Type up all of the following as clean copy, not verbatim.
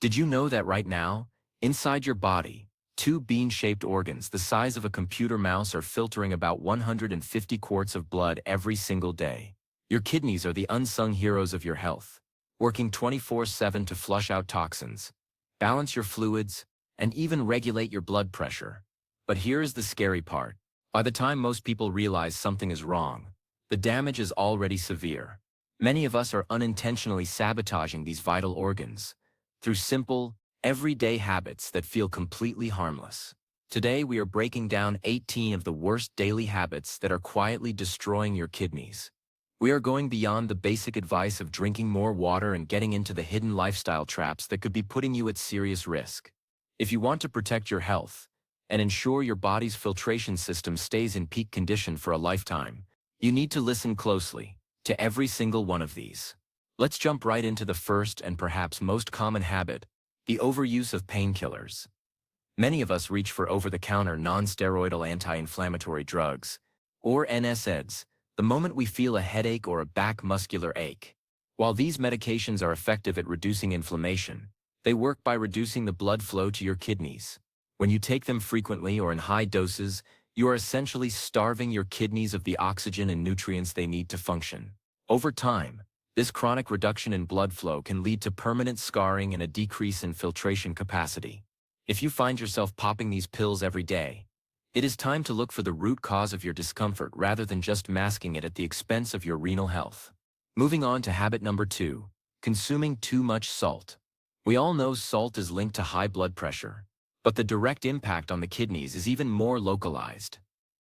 Did you know that right now, inside your body, two bean-shaped organs the size of a computer mouse are filtering about 150 quarts of blood every single day? Your kidneys are the unsung heroes of your health, working 24/7 to flush out toxins, balance your fluids, and even regulate your blood pressure. But here is the scary part. By the time most people realize something is wrong, the damage is already severe. Many of us are unintentionally sabotaging these vital organs through simple, everyday habits that feel completely harmless. Today we are breaking down 18 of the worst daily habits that are quietly destroying your kidneys. We are going beyond the basic advice of drinking more water and getting into the hidden lifestyle traps that could be putting you at serious risk. If you want to protect your health and ensure your body's filtration system stays in peak condition for a lifetime, you need to listen closely to every single one of these. Let's jump right into the first and perhaps most common habit: the overuse of painkillers. Many of us reach for over-the-counter non-steroidal anti-inflammatory drugs, or NSAIDs, the moment we feel a headache or a back muscular ache. While these medications are effective at reducing inflammation, they work by reducing the blood flow to your kidneys. When you take them frequently or in high doses, you are essentially starving your kidneys of the oxygen and nutrients they need to function. Over time, this chronic reduction in blood flow can lead to permanent scarring and a decrease in filtration capacity. If you find yourself popping these pills every day, it is time to look for the root cause of your discomfort rather than just masking it at the expense of your renal health. Moving on to habit number 2, consuming too much salt. We all know salt is linked to high blood pressure, but the direct impact on the kidneys is even more localized.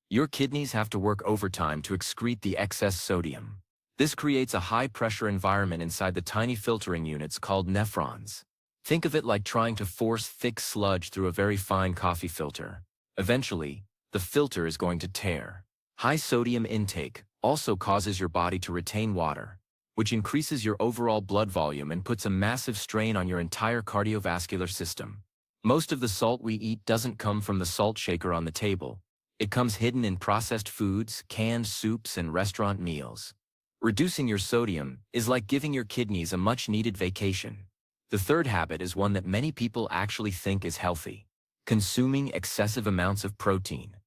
Your kidneys have to work overtime to excrete the excess sodium. This creates a high-pressure environment inside the tiny filtering units called nephrons. Think of it like trying to force thick sludge through a very fine coffee filter. Eventually, the filter is going to tear. High sodium intake also causes your body to retain water, which increases your overall blood volume and puts a massive strain on your entire cardiovascular system. Most of the salt we eat doesn't come from the salt shaker on the table. It comes hidden in processed foods, canned soups, and restaurant meals. Reducing your sodium is like giving your kidneys a much-needed vacation. The third habit is one that many people actually think is healthy: consuming excessive amounts of protein.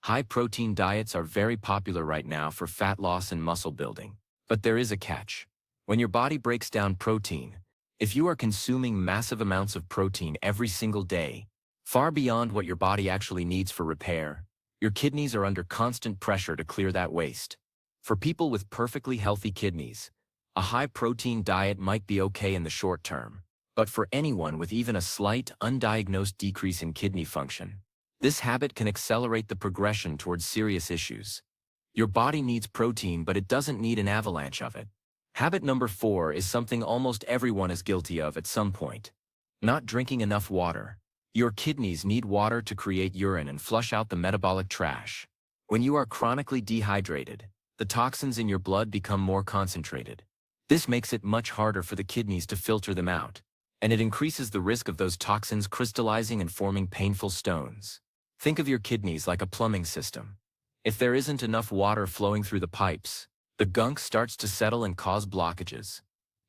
High-protein diets are very popular right now for fat loss and muscle building. But there is a catch. When your body breaks down protein, if you are consuming massive amounts of protein every single day, far beyond what your body actually needs for repair, your kidneys are under constant pressure to clear that waste. For people with perfectly healthy kidneys, a high-protein diet might be okay in the short term. But for anyone with even a slight, undiagnosed decrease in kidney function, this habit can accelerate the progression towards serious issues. Your body needs protein, but it doesn't need an avalanche of it. Habit number 4 is something almost everyone is guilty of at some point: not drinking enough water. Your kidneys need water to create urine and flush out the metabolic trash. When you are chronically dehydrated, the toxins in your blood become more concentrated. This makes it much harder for the kidneys to filter them out, and it increases the risk of those toxins crystallizing and forming painful stones. Think of your kidneys like a plumbing system. If there isn't enough water flowing through the pipes, the gunk starts to settle and cause blockages.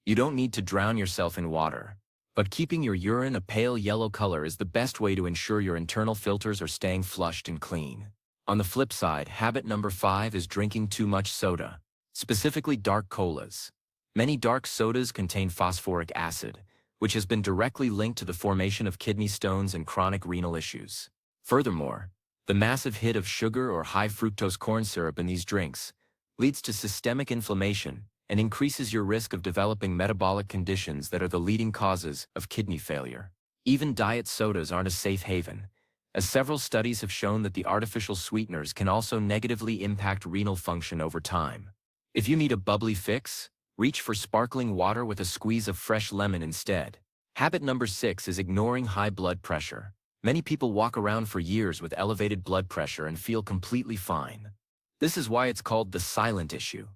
You don't need to drown yourself in water, but keeping your urine a pale yellow color is the best way to ensure your internal filters are staying flushed and clean. On the flip side, habit number 5 is drinking too much soda, specifically dark colas. Many dark sodas contain phosphoric acid, which has been directly linked to the formation of kidney stones and chronic renal issues. Furthermore, the massive hit of sugar or high-fructose corn syrup in these drinks leads to systemic inflammation and increases your risk of developing metabolic conditions that are the leading causes of kidney failure. Even diet sodas aren't a safe haven, as several studies have shown that the artificial sweeteners can also negatively impact renal function over time. If you need a bubbly fix, reach for sparkling water with a squeeze of fresh lemon instead. Habit number 6 is ignoring high blood pressure. Many people walk around for years with elevated blood pressure and feel completely fine. This is why it's called the silent issue.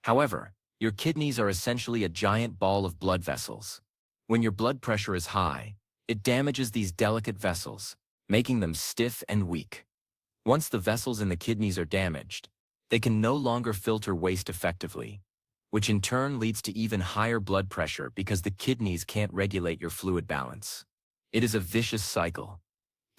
However, your kidneys are essentially a giant ball of blood vessels. When your blood pressure is high, it damages these delicate vessels, making them stiff and weak. Once the vessels in the kidneys are damaged, they can no longer filter waste effectively, which in turn leads to even higher blood pressure because the kidneys can't regulate your fluid balance. It is a vicious cycle.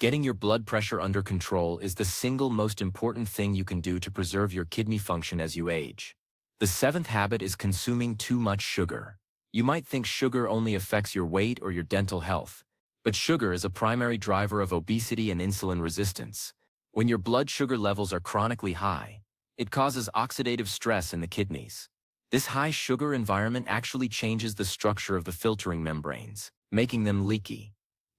Getting your blood pressure under control is the single most important thing you can do to preserve your kidney function as you age. The seventh habit is consuming too much sugar. You might think sugar only affects your weight or your dental health, but sugar is a primary driver of obesity and insulin resistance. When your blood sugar levels are chronically high, it causes oxidative stress in the kidneys. This high sugar environment actually changes the structure of the filtering membranes, making them leaky.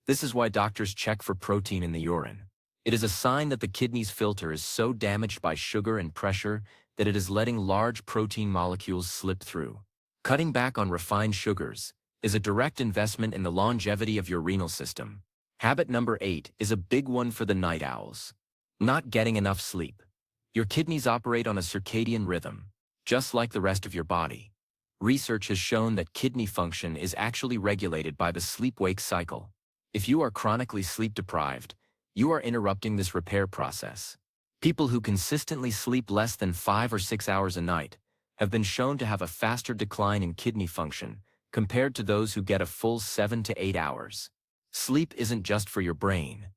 This is why doctors check for protein in the urine. It is a sign that the kidney's filter is so damaged by sugar and pressure that it is letting large protein molecules slip through. Cutting back on refined sugars is a direct investment in the longevity of your renal system. Habit number 8 is a big one for the night owls. Not getting enough sleep. Your kidneys operate on a circadian rhythm, just like the rest of your body. Research has shown that kidney function is actually regulated by the sleep-wake cycle. If you are chronically sleep-deprived, you are interrupting this repair process. People who consistently sleep less than 5 or 6 hours a night have been shown to have a faster decline in kidney function compared to those who get a full 7 to 8 hours. Sleep isn't just for your brain.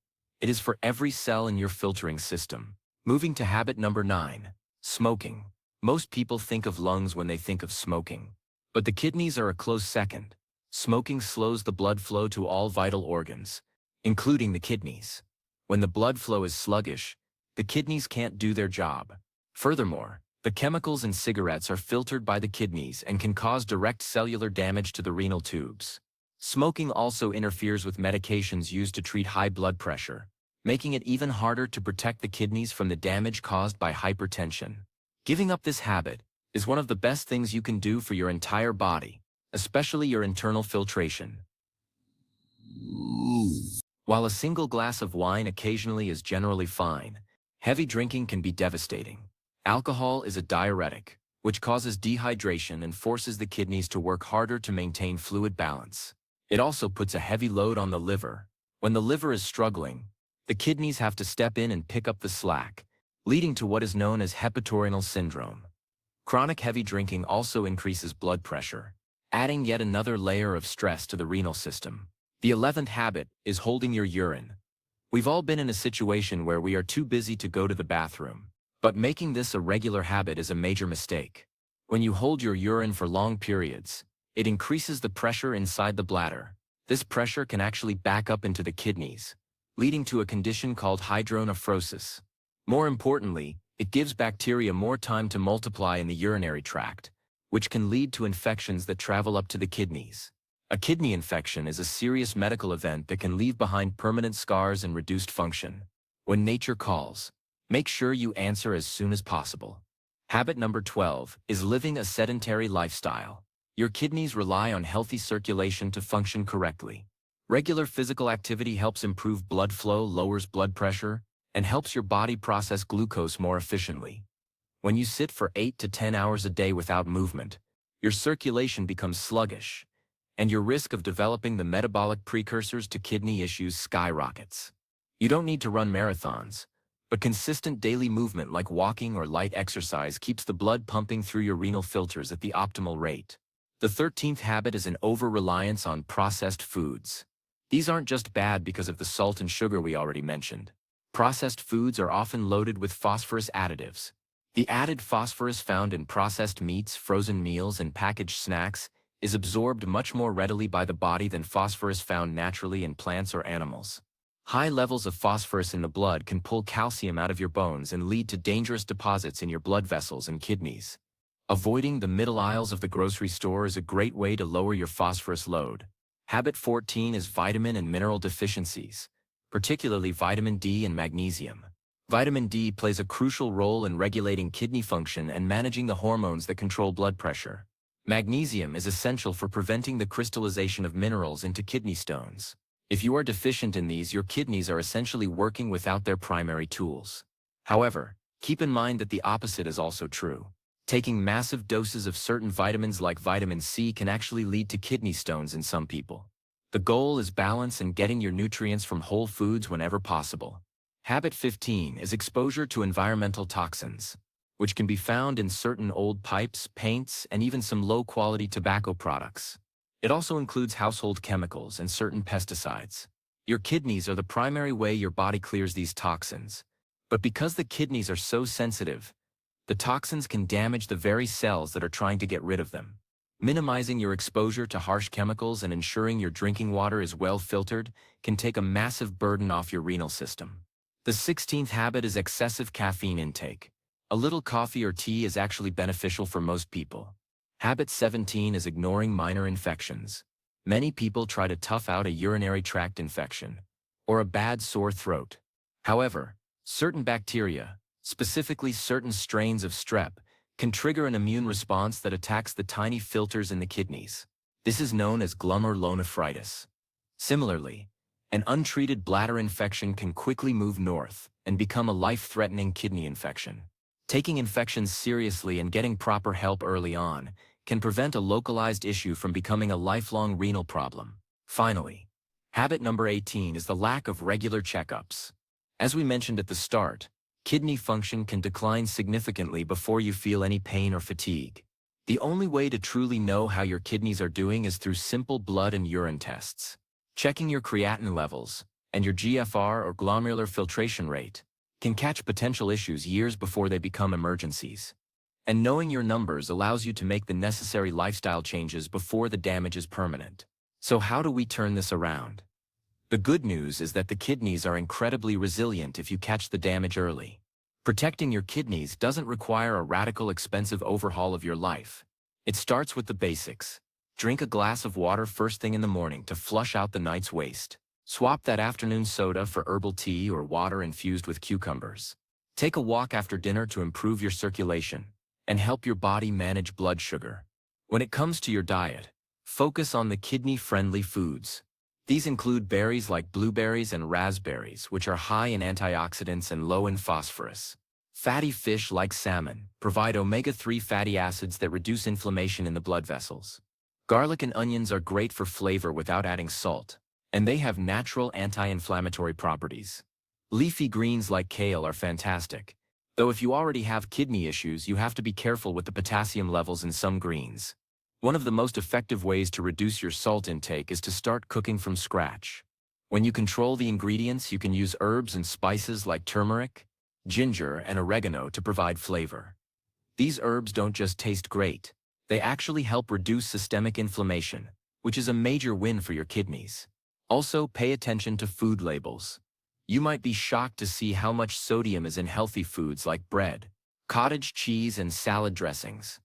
It is for every cell in your filtering system. Moving to habit number 9, smoking. Most people think of lungs when they think of smoking, but the kidneys are a close second. Smoking slows the blood flow to all vital organs, including the kidneys. When the blood flow is sluggish, the kidneys can't do their job. Furthermore, the chemicals in cigarettes are filtered by the kidneys and can cause direct cellular damage to the renal tubes. Smoking also interferes with medications used to treat high blood pressure, making it even harder to protect the kidneys from the damage caused by hypertension. Giving up this habit is one of the best things you can do for your entire body, especially your internal filtration. While a single glass of wine occasionally is generally fine, heavy drinking can be devastating. Alcohol is a diuretic, which causes dehydration and forces the kidneys to work harder to maintain fluid balance. It also puts a heavy load on the liver. When the liver is struggling, the kidneys have to step in and pick up the slack, leading to what is known as hepatorenal syndrome. Chronic heavy drinking also increases blood pressure, adding yet another layer of stress to the renal system. The 11th habit is holding your urine. We've all been in a situation where we are too busy to go to the bathroom, but making this a regular habit is a major mistake. When you hold your urine for long periods, it increases the pressure inside the bladder. This pressure can actually back up into the kidneys, leading to a condition called hydronephrosis. More importantly, it gives bacteria more time to multiply in the urinary tract, which can lead to infections that travel up to the kidneys. A kidney infection is a serious medical event that can leave behind permanent scars and reduced function. When nature calls, make sure you answer as soon as possible. Habit number 12 is living a sedentary lifestyle. Your kidneys rely on healthy circulation to function correctly. Regular physical activity helps improve blood flow, lowers blood pressure, and helps your body process glucose more efficiently. When you sit for 8 to 10 hours a day without movement, your circulation becomes sluggish, and your risk of developing the metabolic precursors to kidney issues skyrockets. You don't need to run marathons, but consistent daily movement like walking or light exercise keeps the blood pumping through your renal filters at the optimal rate. The 13th habit is an over-reliance on processed foods. These aren't just bad because of the salt and sugar we already mentioned. Processed foods are often loaded with phosphorus additives. The added phosphorus found in processed meats, frozen meals, and packaged snacks is absorbed much more readily by the body than phosphorus found naturally in plants or animals. High levels of phosphorus in the blood can pull calcium out of your bones and lead to dangerous deposits in your blood vessels and kidneys. Avoiding the middle aisles of the grocery store is a great way to lower your phosphorus load. Habit 14 is vitamin and mineral deficiencies, particularly vitamin D and magnesium. Vitamin D plays a crucial role in regulating kidney function and managing the hormones that control blood pressure. Magnesium is essential for preventing the crystallization of minerals into kidney stones. If you are deficient in these, your kidneys are essentially working without their primary tools. However, keep in mind that the opposite is also true. Taking massive doses of certain vitamins like vitamin C can actually lead to kidney stones in some people. The goal is balance and getting your nutrients from whole foods whenever possible. Habit 15 is exposure to environmental toxins. which can be found in certain old pipes, paints, and even some low-quality tobacco products. It also includes household chemicals and certain pesticides. Your kidneys are the primary way your body clears these toxins. But because the kidneys are so sensitive, the toxins can damage the very cells that are trying to get rid of them. Minimizing your exposure to harsh chemicals and ensuring your drinking water is well filtered can take a massive burden off your renal system. The 16th habit is excessive caffeine intake. A little coffee or tea is actually beneficial for most people. Habit 17 is ignoring minor infections. Many people try to tough out a urinary tract infection or a bad sore throat. However, certain bacteria, specifically certain strains of strep, can trigger an immune response that attacks the tiny filters in the kidneys. This is known as glomerulonephritis. Similarly, an untreated bladder infection can quickly move north and become a life-threatening kidney infection. Taking infections seriously and getting proper help early on can prevent a localized issue from becoming a lifelong renal problem. Finally, habit number 18 is the lack of regular checkups. As we mentioned at the start, kidney function can decline significantly before you feel any pain or fatigue. The only way to truly know how your kidneys are doing is through simple blood and urine tests. Checking your creatinine levels and your GFR or glomerular filtration rate can catch potential issues years before they become emergencies. And knowing your numbers allows you to make the necessary lifestyle changes before the damage is permanent. So how do we turn this around? The good news is that the kidneys are incredibly resilient if you catch the damage early. Protecting your kidneys doesn't require a radical, expensive overhaul of your life. It starts with the basics. Drink a glass of water first thing in the morning to flush out the night's waste. Swap that afternoon soda for herbal tea or water infused with cucumbers. Take a walk after dinner to improve your circulation and help your body manage blood sugar. When it comes to your diet, focus on the kidney-friendly foods. These include berries like blueberries and raspberries, which are high in antioxidants and low in phosphorus. Fatty fish like salmon provide omega-3 fatty acids that reduce inflammation in the blood vessels. Garlic and onions are great for flavor without adding salt, and they have natural anti-inflammatory properties. Leafy greens like kale are fantastic, though if you already have kidney issues, you have to be careful with the potassium levels in some greens. One of the most effective ways to reduce your salt intake is to start cooking from scratch. When you control the ingredients, you can use herbs and spices like turmeric, ginger, and oregano to provide flavor. These herbs don't just taste great, they actually help reduce systemic inflammation, which is a major win for your kidneys. Also, pay attention to food labels. You might be shocked to see how much sodium is in healthy foods like bread, cottage cheese, and salad dressings.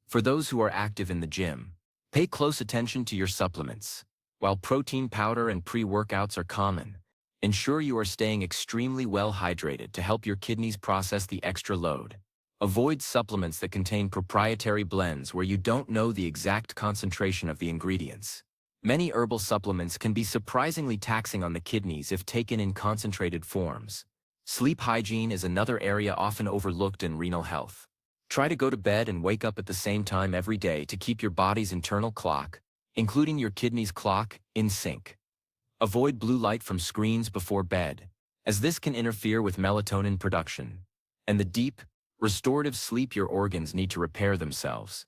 For those who are active in the gym, pay close attention to your supplements. While protein powder and pre-workouts are common, ensure you are staying extremely well hydrated to help your kidneys process the extra load. Avoid supplements that contain proprietary blends where you don't know the exact concentration of the ingredients. Many herbal supplements can be surprisingly taxing on the kidneys if taken in concentrated forms. Sleep hygiene is another area often overlooked in renal health. Try to go to bed and wake up at the same time every day to keep your body's internal clock, including your kidneys' clock, in sync. Avoid blue light from screens before bed, as this can interfere with melatonin production and the deep, restorative sleep your organs need to repair themselves.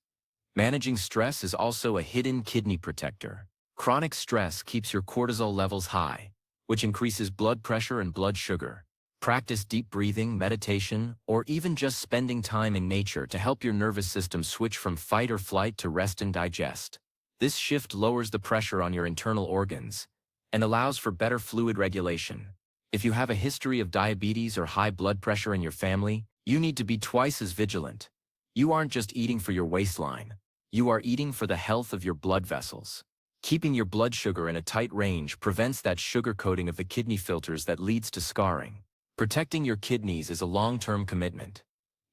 Managing stress is also a hidden kidney protector. Chronic stress keeps your cortisol levels high, which increases blood pressure and blood sugar. Practice deep breathing, meditation, or even just spending time in nature to help your nervous system switch from fight or flight to rest and digest. This shift lowers the pressure on your internal organs and allows for better fluid regulation. If you have a history of diabetes or high blood pressure in your family, you need to be twice as vigilant. You aren't just eating for your waistline. You are eating for the health of your blood vessels. Keeping your blood sugar in a tight range prevents that sugar coating of the kidney filters that leads to scarring. Protecting your kidneys is a long-term commitment.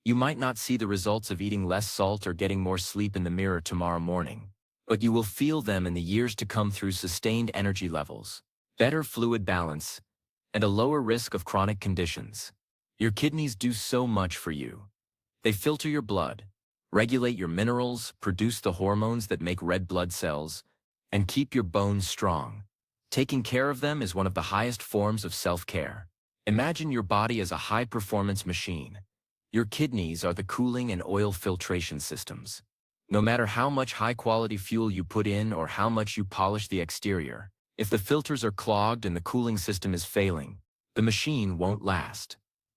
You might not see the results of eating less salt or getting more sleep in the mirror tomorrow morning, but you will feel them in the years to come through sustained energy levels, better fluid balance, and a lower risk of chronic conditions. Your kidneys do so much for you. They filter your blood, regulate your minerals, produce the hormones that make red blood cells, and keep your bones strong. Taking care of them is one of the highest forms of self-care. Imagine your body as a high-performance machine. Your kidneys are the cooling and oil filtration systems. No matter how much high-quality fuel you put in or how much you polish the exterior, if the filters are clogged and the cooling system is failing, the machine won't last.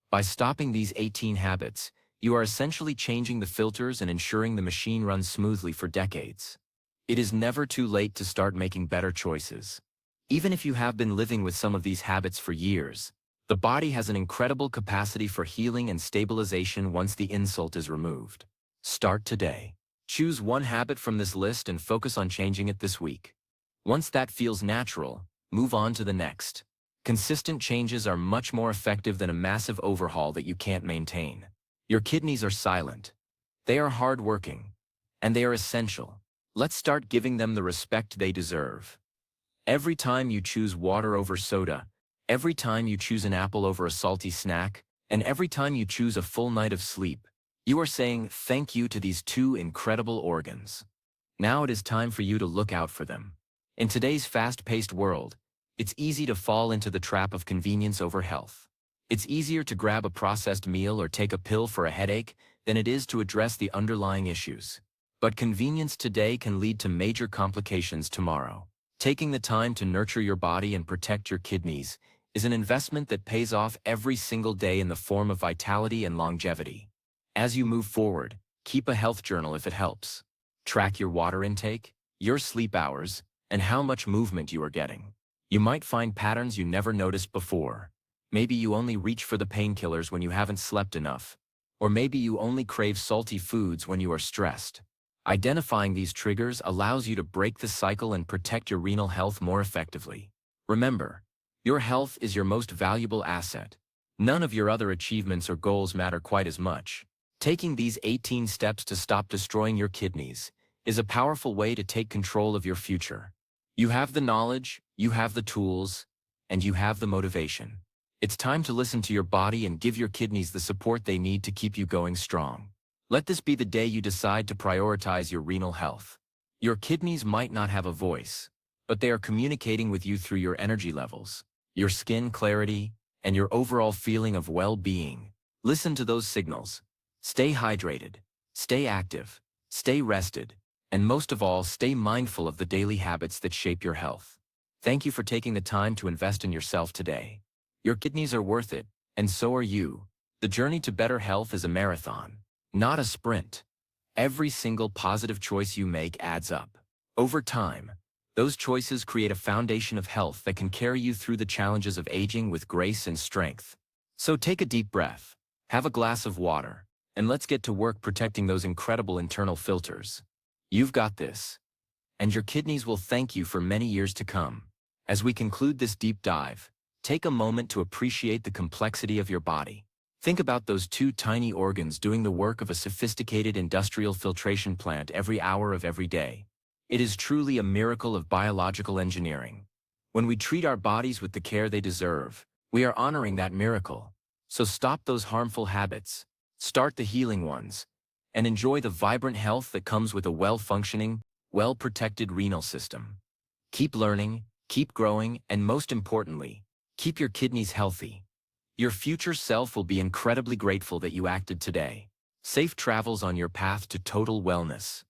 By stopping these 18 habits, you are essentially changing the filters and ensuring the machine runs smoothly for decades. It is never too late to start making better choices. Even if you have been living with some of these habits for years, the body has an incredible capacity for healing and stabilization once the insult is removed. Start today. Choose one habit from this list and focus on changing it this week. Once that feels natural, move on to the next. Consistent changes are much more effective than a massive overhaul that you can't maintain. Your kidneys are silent. They are hardworking. And they are essential. Let's start giving them the respect they deserve. Every time you choose water over soda, every time you choose an apple over a salty snack, and every time you choose a full night of sleep, you are saying thank you to these two incredible organs. Now it is time for you to look out for them. In today's fast-paced world, it's easy to fall into the trap of convenience over health. It's easier to grab a processed meal or take a pill for a headache than it is to address the underlying issues. But convenience today can lead to major complications tomorrow. Taking the time to nurture your body and protect your kidneys is an investment that pays off every single day in the form of vitality and longevity. As you move forward, keep a health journal if it helps. Track your water intake, your sleep hours, and how much movement you are getting. You might find patterns you never noticed before. Maybe you only reach for the painkillers when you haven't slept enough. Or maybe you only crave salty foods when you are stressed. Identifying these triggers allows you to break the cycle and protect your renal health more effectively. Remember, your health is your most valuable asset. None of your other achievements or goals matter quite as much. Taking these 18 steps to stop destroying your kidneys is a powerful way to take control of your future. You have the knowledge, you have the tools, and you have the motivation. It's time to listen to your body and give your kidneys the support they need to keep you going strong. Let this be the day you decide to prioritize your renal health. Your kidneys might not have a voice, but they are communicating with you through your energy levels, your skin clarity, and your overall feeling of well-being. Listen to those signals. Stay hydrated, stay active, stay rested, and most of all, stay mindful of the daily habits that shape your health. Thank you for taking the time to invest in yourself today. Your kidneys are worth it, and so are you. The journey to better health is a marathon, not a sprint. Every single positive choice you make adds up. Over time, those choices create a foundation of health that can carry you through the challenges of aging with grace and strength. So take a deep breath, have a glass of water, and let's get to work protecting those incredible internal filters. You've got this. And your kidneys will thank you for many years to come. As we conclude this deep dive, take a moment to appreciate the complexity of your body. Think about those two tiny organs doing the work of a sophisticated industrial filtration plant every hour of every day. It is truly a miracle of biological engineering. When we treat our bodies with the care they deserve, we are honoring that miracle. So stop those harmful habits, start the healing ones, and enjoy the vibrant health that comes with a well-functioning, well-protected renal system. Keep learning, keep growing, and most importantly, keep your kidneys healthy. Your future self will be incredibly grateful that you acted today. Safe travels on your path to total wellness.